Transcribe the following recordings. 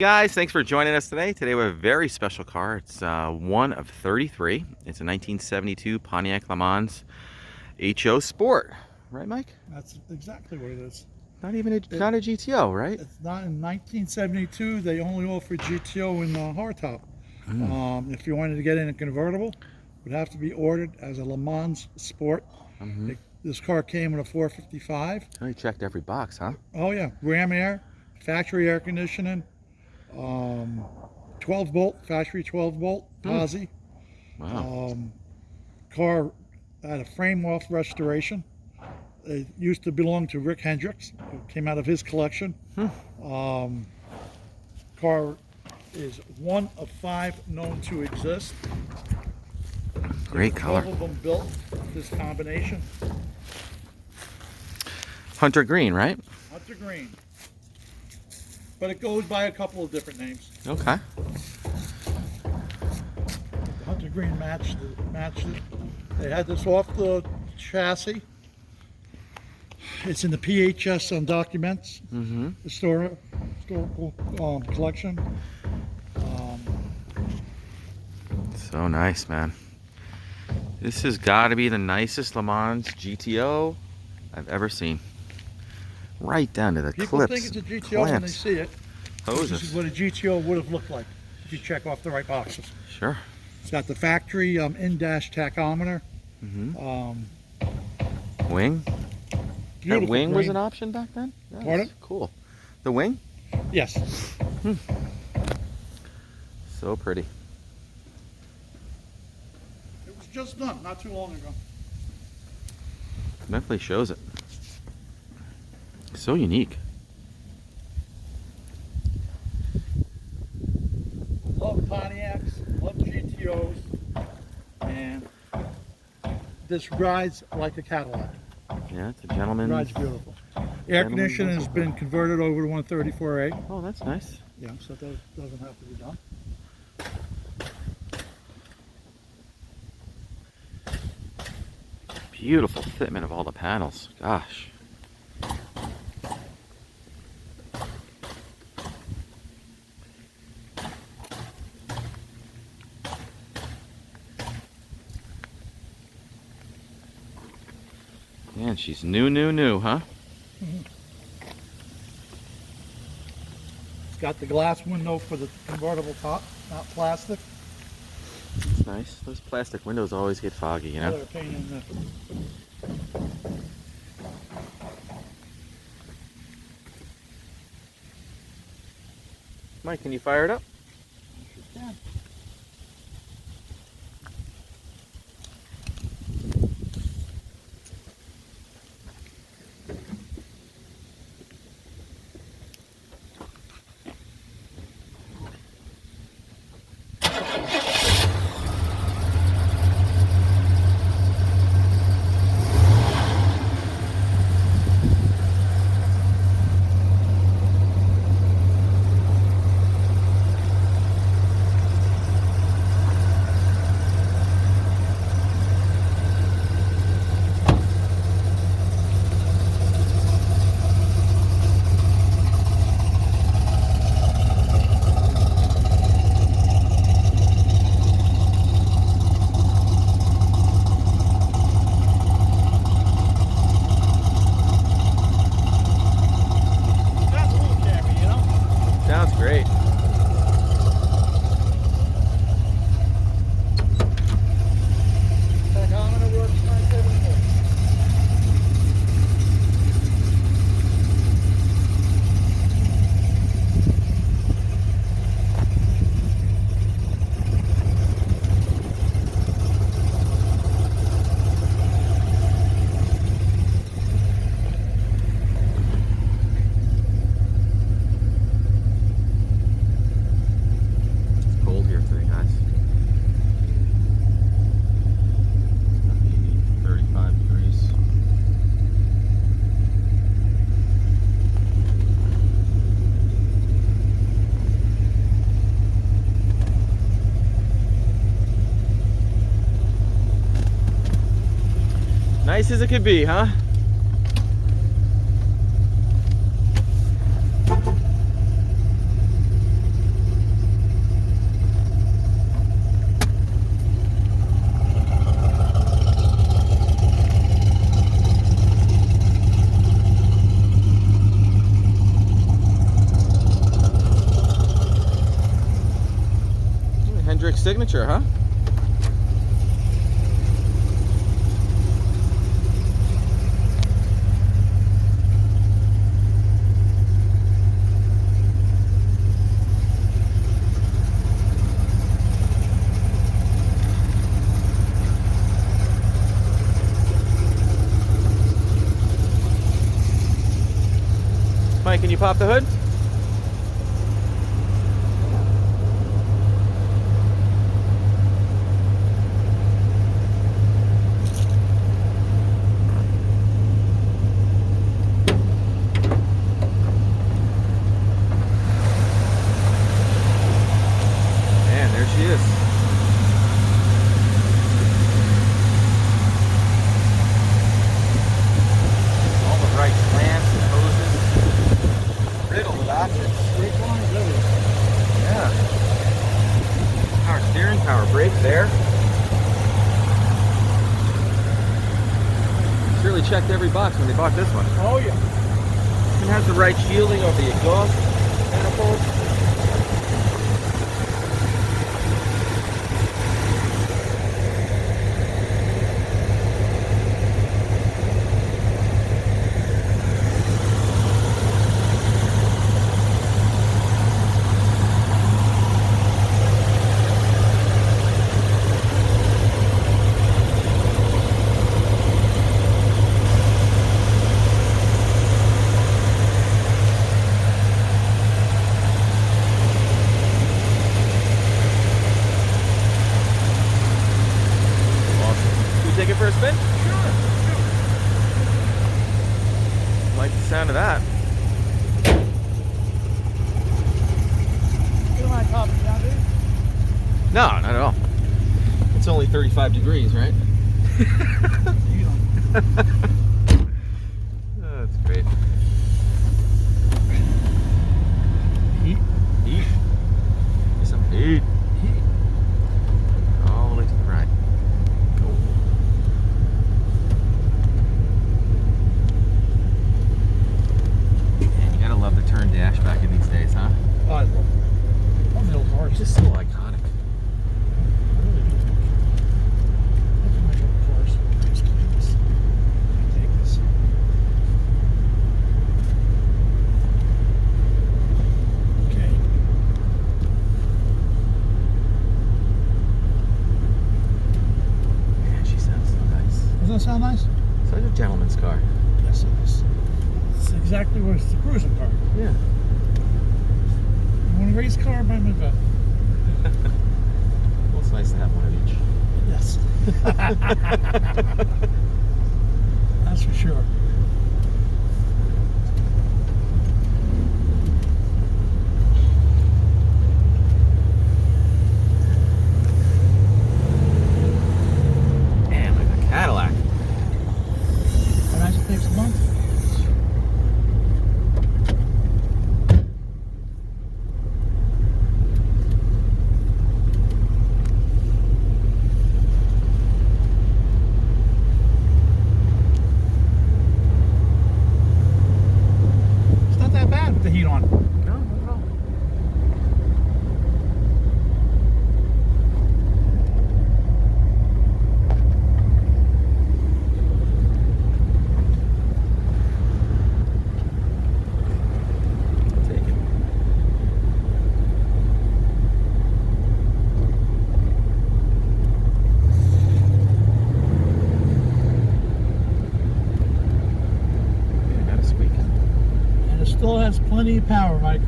Guys, thanks for joining us today. Today we have a very special car. It's one of 33. It's a 1972 Pontiac Lemans HO Sport. Right, Mike? That's exactly what it is. Not even a GTO, right? It's not in 1972. They only offered GTO in hardtop. If you wanted to get in a convertible, it would have to be ordered as a Lemans Sport. This car came with a 455. Oh, you checked every box, huh? Oh yeah, ram air, factory air conditioning, 12 volt, factory 12 volt, posi. Wow. Car had a frame off restoration. It used to belong to Rick Hendricks. It came out of his collection. Car is one of 5 known to exist. Great color. 12 of them built this combination. Hunter green, right? Hunter green. But it goes by a couple of different names. Okay. The Hunter green matched it. They had this off the chassis. It's in the PHS on documents, historical collection. So nice, man. This has got to be the nicest Lemans GTO I've ever seen. Right down to the People clips. think it's a GTO when they see it. Hoses. This is what a GTO would have looked like if you check off the right boxes. Sure. It's got the factory in-dash tachometer. Wing? Beautiful That wing was green. an option back then? That Pardon? was cool. The wing? Yes. So pretty. It was just done not too long ago. Definitely shows it. So unique. Love Pontiacs, love GTOs, and this rides like a Cadillac. Yeah, it's a gentleman. Rides beautiful. Air conditioning has been converted over to 134A. Oh, that's nice. Yeah, so that doesn't have to be done. Beautiful fitment of all the panels. Gosh. Man, she's new, huh? It's got the glass window for the convertible top, not plastic. That's nice. Those plastic windows always get foggy, you know? They're a pain in the... Mike, can you fire it up? Yeah. Sounds great. Tachometer works 974. It's cold here today, guys. It's gonna be 35 degrees. Nice as it could be, huh? Hendrick signature, huh? Mike, can you pop the hood? Man, there she is. All the right clamps and hoses. Riddled with options. Yeah. Power steering, power brakes there. Surely checked every box when they bought this one. Oh yeah. It has the right shielding of the exhaust manifold. Take it for a spin? Sure. Like the sound of that. You don't mind popping down, dude? No, not at all. It's only 35 degrees, right? You don't. Oh, that's great. Heat. Heat. Some heat. Heat. All the way to the right. Cool. Man, you gotta love the turn dash back in these days, huh? Oh, I love it. All the old cars. Just so iconic. I really do think. Look at my old cars. Just look at this. Take this. Okay. Man, she sounds so nice. Doesn't that sound nice? It's like a gentleman's car. Yes, it is. It's exactly what it's a cruising car. Yeah. You want a race car? Buy me that. Well, it's nice to have one of each. Yes. That's for sure. Man, like a Cadillac. How much it takes a month? It's not that bad with the heat on. No, not at all. Take it. Yeah, got a squeak. And it still has plenty of power, Mike.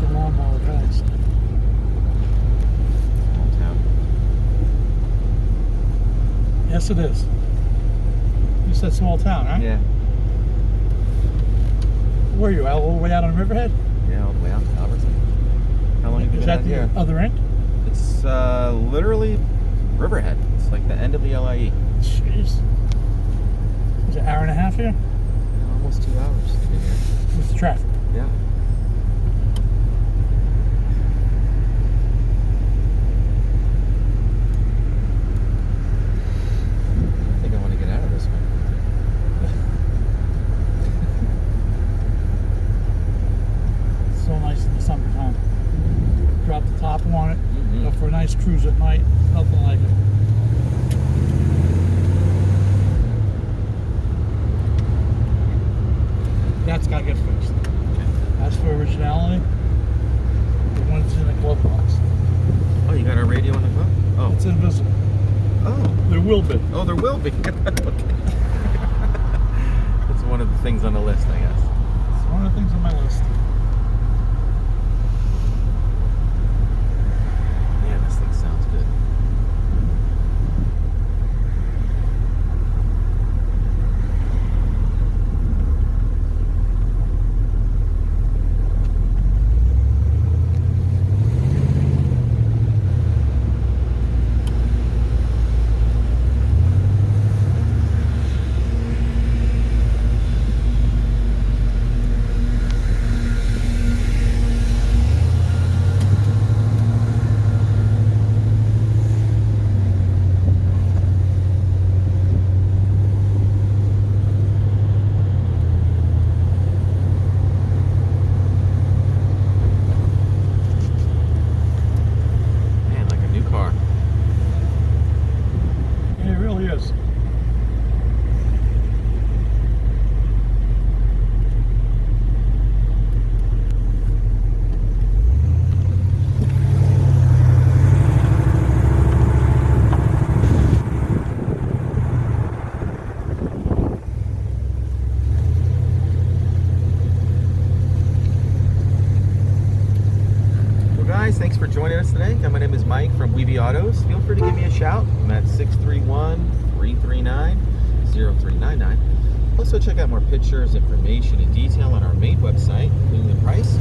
The lawnmower guys. Small town. Yes, it is. You said small town, right? Yeah. Where are you? All the way out on Riverhead? Yeah, all the way out to Albertson. How long have you Is been that out the here? other end? It's literally Riverhead. It's like the end of the LIE. Jeez. Is it an hour and a half here? Almost 2 hours to be here. With the traffic. Yeah. I think I want to get out of this one. cruise at night. Nothing like it. That's got to get fixed. As for originality, the one's in a glove box. Oh, you got a radio in the glove? Oh. It's invisible. Oh. There will be. Oh, there will be. Okay. It's one of the things on the list, I guess. It's one of the things on my list. Yeah, this thing sounds good. Thanks for joining us today. My name is Mike from WeBe Autos. Feel free to give me a shout. I'm at 631-339-0399. Also check out more pictures, information, and detail on our main website, including the price